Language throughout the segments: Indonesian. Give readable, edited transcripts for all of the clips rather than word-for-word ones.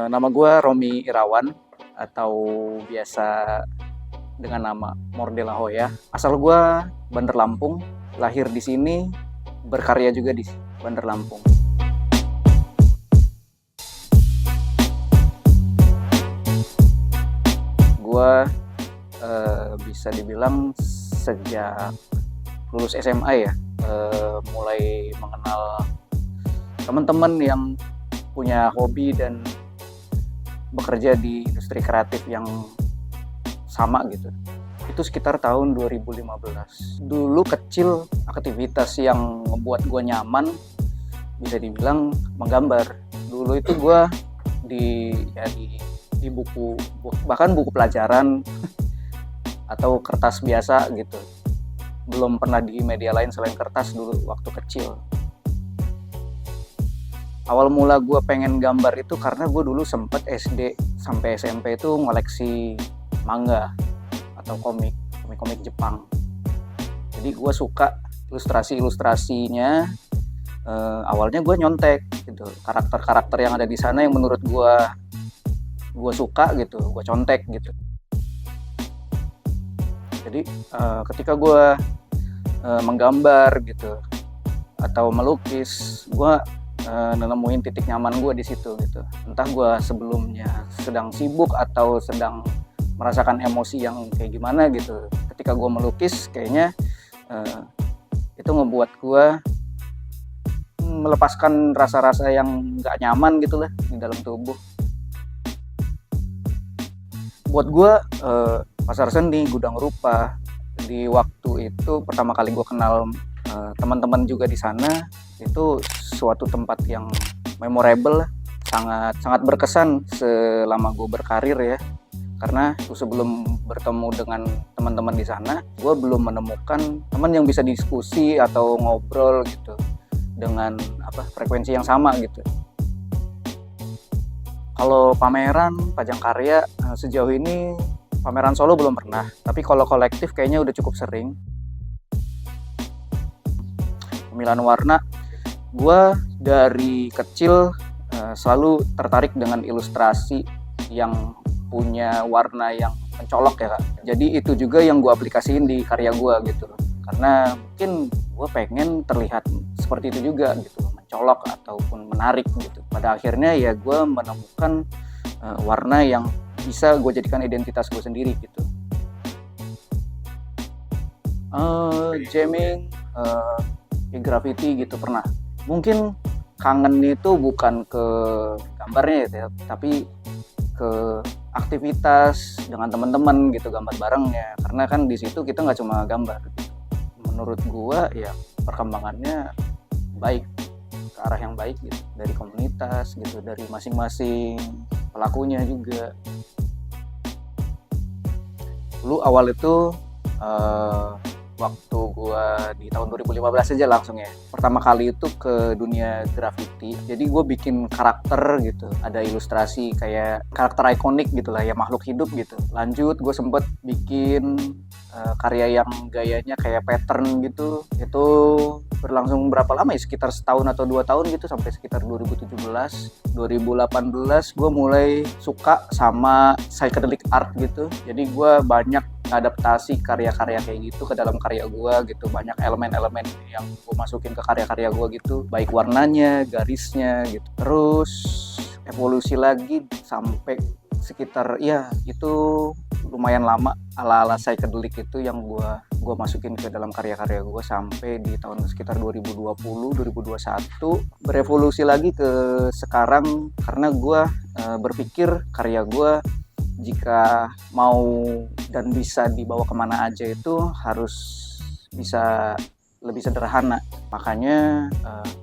Nama gue Romi Irawan atau biasa dengan nama Mordela Hoya. Asal gue Bandar Lampung, lahir di sini, berkarya juga di Bandar Lampung. Gue bisa dibilang sejak lulus SMA ya, mulai mengenal teman-teman yang punya hobi dan bekerja di industri kreatif yang sama gitu. Itu sekitar tahun 2015. Dulu kecil, aktivitas yang membuat gue nyaman bisa dibilang menggambar. Dulu itu gue di buku, bahkan buku pelajaran atau kertas biasa gitu. Belum pernah di media lain selain kertas dulu waktu kecil. Awal mula gue pengen gambar itu karena gue dulu sempet SD sampai SMP itu ngoleksi manga atau komik Jepang. Jadi gue suka ilustrasinya. Awalnya gue nyontek gitu, karakter-karakter yang ada di sana yang menurut gue suka gitu, gue contek gitu. Jadi ketika gue menggambar gitu atau melukis, gue nemuin titik nyaman gue di situ gitu. Entah gue sebelumnya sedang sibuk atau sedang merasakan emosi yang kayak gimana gitu. Ketika gue melukis, kayaknya itu ngebuat gue melepaskan rasa-rasa yang nggak nyaman gitu lah di dalam tubuh. Buat gue pasar seni, gudang rupa, di waktu itu pertama kali gue kenal teman-teman juga di sana, itu suatu tempat yang memorable, sangat berkesan selama gue berkarir ya. Karena sebelum bertemu dengan teman-teman di sana, gue belum menemukan teman yang bisa diskusi atau ngobrol gitu dengan frekuensi yang sama gitu. Kalau pameran, pajang karya, sejauh ini pameran solo belum pernah. Tapi kalau kolektif kayaknya udah cukup sering. Pemilihan warna, gue dari kecil selalu tertarik dengan ilustrasi yang punya warna yang mencolok ya Kak. Jadi itu juga yang gue aplikasiin di karya gue gitu. Karena mungkin gue pengen terlihat seperti itu juga gitu, mencolok ataupun menarik gitu. Pada akhirnya ya gue menemukan warna yang bisa gue jadikan identitas gue sendiri gitu. Jamming, graffiti gitu pernah. Mungkin kangen itu bukan ke gambarnya ya, tapi ke aktivitas dengan teman-teman gitu, gambar barengnya. Karena kan di situ kita nggak cuma gambar gitu. Menurut gua ya perkembangannya baik, ke arah yang baik gitu, dari komunitas gitu, dari masing-masing pelakunya juga. Dulu awal itu waktu gue di tahun 2015 aja langsung ya. Pertama kali itu ke dunia graffiti. Jadi gue bikin karakter gitu. Ada ilustrasi kayak karakter ikonik gitu lah ya, makhluk hidup gitu. Lanjut gue sempet bikin karya yang gayanya kayak pattern gitu. Itu berlangsung berapa lama ya? Sekitar setahun atau 2 tahun gitu, sampai sekitar 2017. 2018 gue mulai suka sama psychedelic art gitu. Jadi gue banyak adaptasi karya-karya kayak gitu ke dalam karya gue gitu. Banyak elemen-elemen yang gue masukin ke karya-karya gue gitu, baik warnanya, garisnya gitu. Terus evolusi lagi sampai sekitar ya itu lumayan lama, ala-ala psychedelic itu yang gue masukin ke dalam karya-karya gue sampai di tahun sekitar 2020 2021. Berevolusi lagi ke sekarang karena gue berpikir karya gue jika mau dan bisa dibawa kemana aja itu harus bisa lebih sederhana. Makanya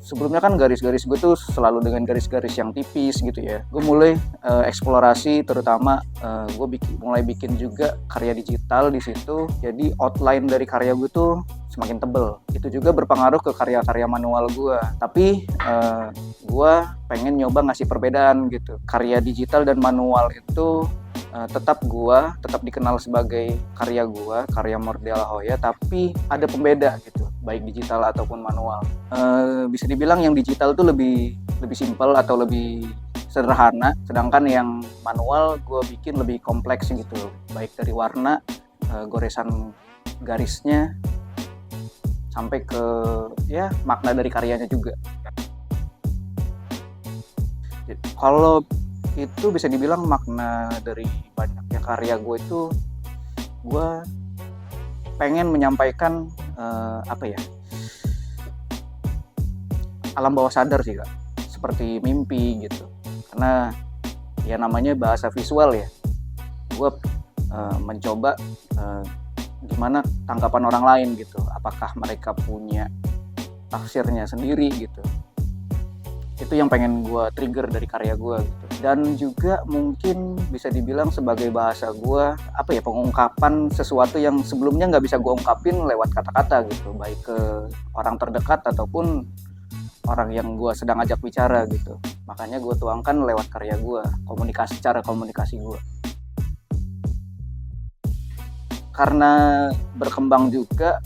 sebelumnya kan garis-garis gue tuh selalu dengan garis-garis yang tipis gitu ya. Gue mulai eksplorasi, terutama gue mulai bikin juga karya digital di situ. Jadi outline dari karya gue tuh semakin tebel. Itu juga berpengaruh ke karya-karya manual gue. Tapi gue pengen nyoba ngasih perbedaan gitu. Karya digital dan manual itu tetap dikenal sebagai karya Mordela Hoya, tapi ada pembeda gitu, baik digital ataupun manual. Bisa dibilang yang digital tuh lebih simpel atau lebih sederhana, sedangkan yang manual gue bikin lebih kompleks gitu, baik dari warna, goresan garisnya, sampai ke ya makna dari karyanya juga. Kalau itu bisa dibilang makna dari banyaknya karya gue itu, gue pengen menyampaikan alam bawah sadar sih Kak, seperti mimpi gitu. Karena ya namanya bahasa visual ya, gue mencoba gimana tanggapan orang lain gitu, apakah mereka punya tafsirnya sendiri gitu. Itu yang pengen gue trigger dari karya gue gitu. Dan juga mungkin bisa dibilang sebagai bahasa gue, pengungkapan sesuatu yang sebelumnya nggak bisa gue ungkapin lewat kata-kata gitu, baik ke orang terdekat ataupun orang yang gue sedang ajak bicara gitu. Makanya gue tuangkan lewat karya gue, cara komunikasi gue. Karena berkembang juga,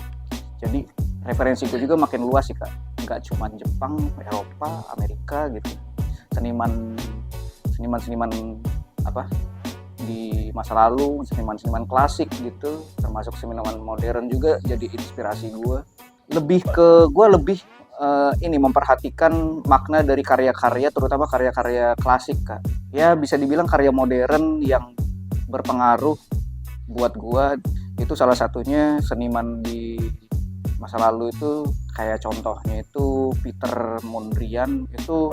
jadi referensi gue juga makin luas sih Kak. Nggak cuma Jepang, Eropa, Amerika gitu. Seniman di masa lalu, seniman klasik gitu, termasuk seniman modern juga jadi inspirasi gue. Gue lebih memperhatikan makna dari karya-karya, terutama karya-karya klasik Kak. Ya bisa dibilang karya modern yang berpengaruh buat gue. Itu salah satunya seniman di masa lalu itu, kayak contohnya itu Peter Mondrian. Itu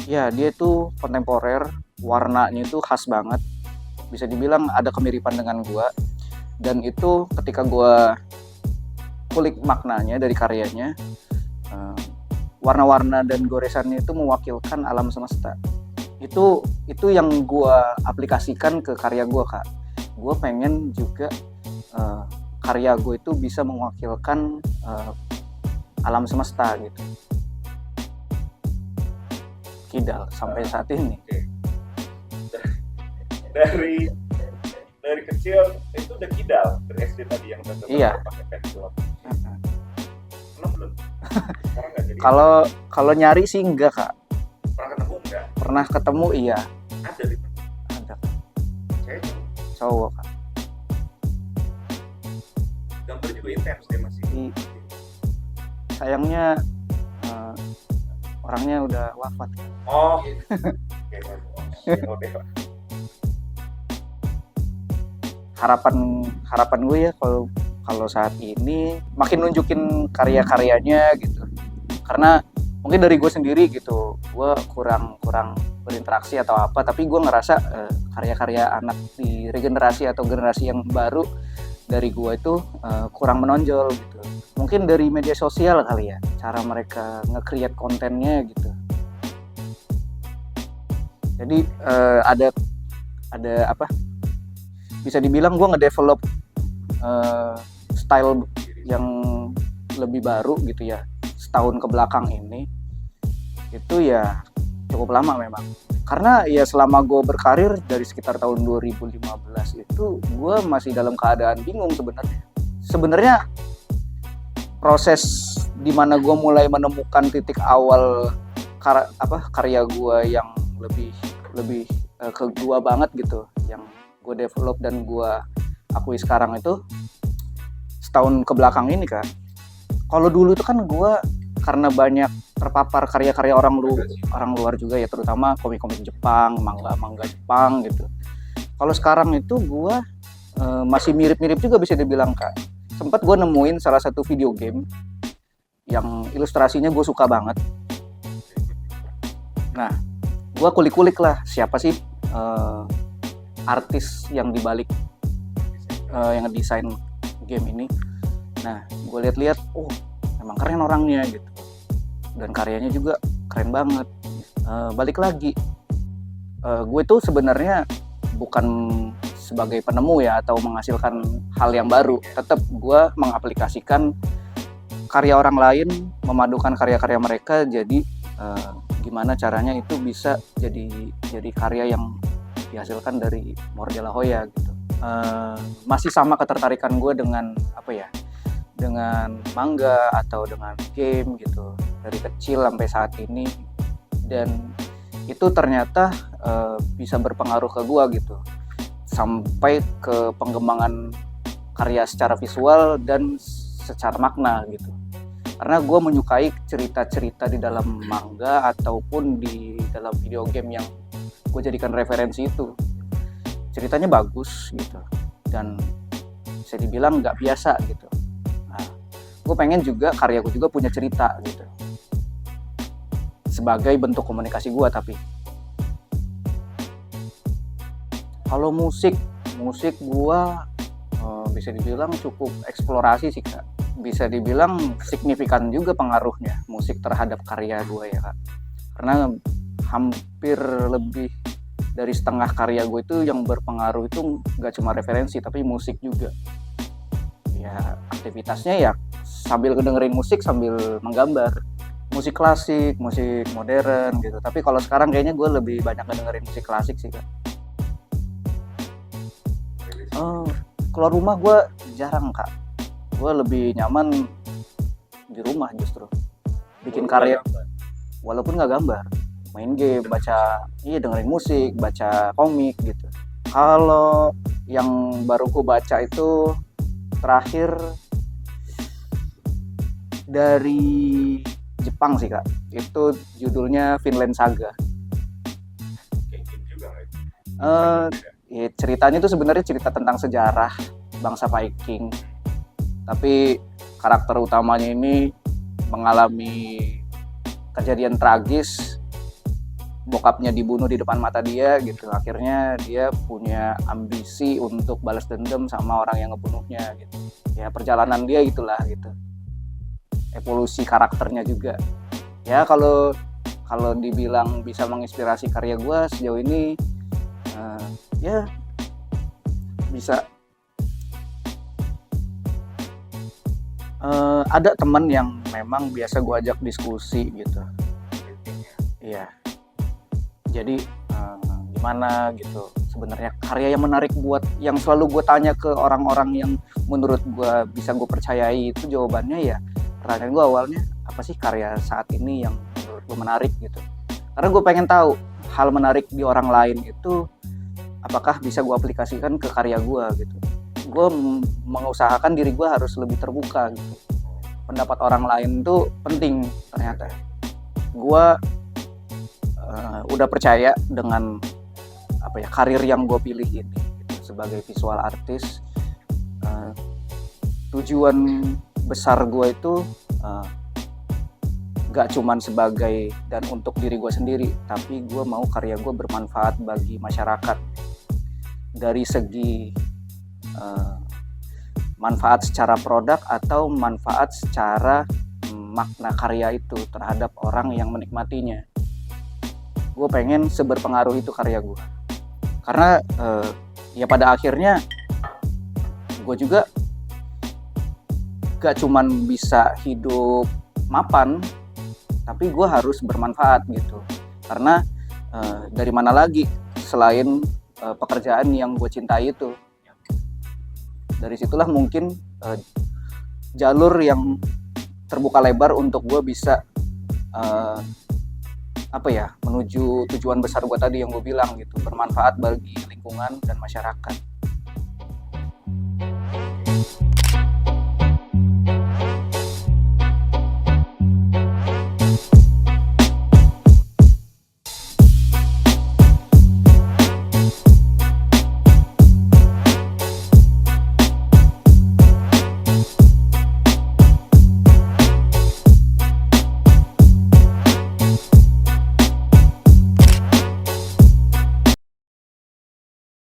ya dia itu kontemporer, warnanya itu khas banget, bisa dibilang ada kemiripan dengan gua. Dan itu ketika gua kulik maknanya dari karyanya, warna-warna dan goresannya itu mewakilkan alam semesta. Itu yang gua aplikasikan ke karya gua Kak. Gua pengen juga karya gue itu bisa mewakilkan alam semesta gitu. Kidal sampai saat ini. Dari kecil itu udah kidal, dari SD tadi yang udah iya. Pakai pensil. Belum. Kalau nyari sih enggak Kak. Pernah ketemu enggak? Pernah ketemu iya. Ada. Cowok Kak. Gambar juga intens dia masih. Sayangnya orangnya udah wafat. Oh. Harapan gue ya kalau saat ini makin nunjukin karya-karyanya gitu. Karena mungkin dari gue sendiri gitu, gue kurang berinteraksi atau apa, tapi gue ngerasa karya-karya anak di regenerasi atau generasi yang baru dari gue itu kurang menonjol gitu. Mungkin dari media sosial kali ya, cara mereka nge-create kontennya gitu. Jadi ada bisa dibilang gue nge-develop style yang lebih baru gitu ya, setahun ke belakang ini. Itu ya cukup lama memang. Karena ya selama gue berkarir dari sekitar tahun 2015 itu gue masih dalam keadaan bingung sebenarnya. Sebenarnya proses dimana gue mulai menemukan titik awal karya gue yang lebih ke gue banget gitu, yang gue develop dan gue akui sekarang itu setahun ke belakang ini Kak. Kalau dulu itu kan gue karena banyak terpapar karya-karya orang luar juga ya, terutama komik-komik Jepang, manga Jepang gitu. Kalau sekarang itu gue masih mirip-mirip juga bisa dibilang Kak. Sempat gue nemuin salah satu video game yang ilustrasinya gue suka banget. Nah, gue kulik-kulik lah siapa sih artis yang dibalik yang ngedesain game ini. Nah, gue lihat-lihat, emang keren orangnya gitu. Dan karyanya juga keren banget. Balik lagi, gue tuh sebenarnya bukan sebagai penemu ya atau menghasilkan hal yang baru. Tetap gue mengaplikasikan karya orang lain, memadukan karya-karya mereka, jadi gimana caranya itu bisa jadi karya yang dihasilkan dari Mor de la Hoya gitu. Masih sama ketertarikan gue dengan dengan manga atau dengan game gitu dari kecil sampai saat ini. Dan itu ternyata bisa berpengaruh ke gua gitu, sampai ke pengembangan karya secara visual dan secara makna gitu. Karena gue menyukai cerita-cerita di dalam manga ataupun di dalam video game yang gue jadikan referensi itu. Ceritanya bagus gitu, dan bisa dibilang nggak biasa gitu. Nah, gue pengen juga karya gue juga punya cerita gitu, sebagai bentuk komunikasi gue. Tapi kalau musik gue bisa dibilang cukup eksplorasi sih Kak. Bisa dibilang signifikan juga pengaruhnya musik terhadap karya gue ya Kak. Karena hampir lebih dari setengah karya gue itu yang berpengaruh itu nggak cuma referensi tapi musik juga. Ya aktivitasnya ya sambil dengerin musik sambil menggambar. Musik klasik, musik modern gitu. Tapi kalau sekarang kayaknya gue lebih banyak dengerin musik klasik sih Kak. Keluar rumah gue jarang Kak. Gue lebih nyaman di rumah justru bikin karya, walaupun nggak gambar, main game, dengerin musik, baca komik gitu. Kalau yang baru gue baca itu terakhir dari Jepang sih Kak, itu judulnya Vinland Saga. Kayak gitu juga nggak itu? Ya, ceritanya itu sebenarnya cerita tentang sejarah bangsa Viking, tapi karakter utamanya ini mengalami kejadian tragis, bokapnya dibunuh di depan mata dia gitu. Akhirnya dia punya ambisi untuk balas dendam sama orang yang ngebunuhnya gitu. Ya perjalanan dia itulah gitu, evolusi karakternya juga. Ya kalau dibilang bisa menginspirasi karya gue sejauh ini, ya bisa. Ada teman yang memang biasa gue ajak diskusi gitu. Iya. Jadi gimana gitu sebenarnya karya yang menarik buat yang selalu gue tanya ke orang-orang yang menurut gue bisa gue percayai, itu jawabannya ya pertanyaan gue awalnya, apa sih karya saat ini yang menurut gue menarik gitu. Karena gue pengen tahu hal menarik di orang lain itu apakah bisa gue aplikasikan ke karya gue gitu. Gue mengusahakan diri gue harus lebih terbuka gitu. Pendapat orang lain tuh penting ternyata. Gue udah percaya dengan karir yang gue pilih ini gitu. Sebagai visual artist, tujuan besar gue itu gak cuman sebagai dan untuk diri gue sendiri, tapi gue mau karya gue bermanfaat bagi masyarakat dari segi manfaat secara produk atau manfaat secara makna karya itu terhadap orang yang menikmatinya. Gue pengen seberpengaruh itu karya gue, karena ya pada akhirnya gue juga gak cuman bisa hidup mapan, tapi gue harus bermanfaat gitu. Karena dari mana lagi selain pekerjaan yang gue cintai itu. Dari situlah mungkin jalur yang terbuka lebar untuk gue bisa menuju tujuan besar gue tadi yang gue bilang gitu, bermanfaat bagi lingkungan dan masyarakat.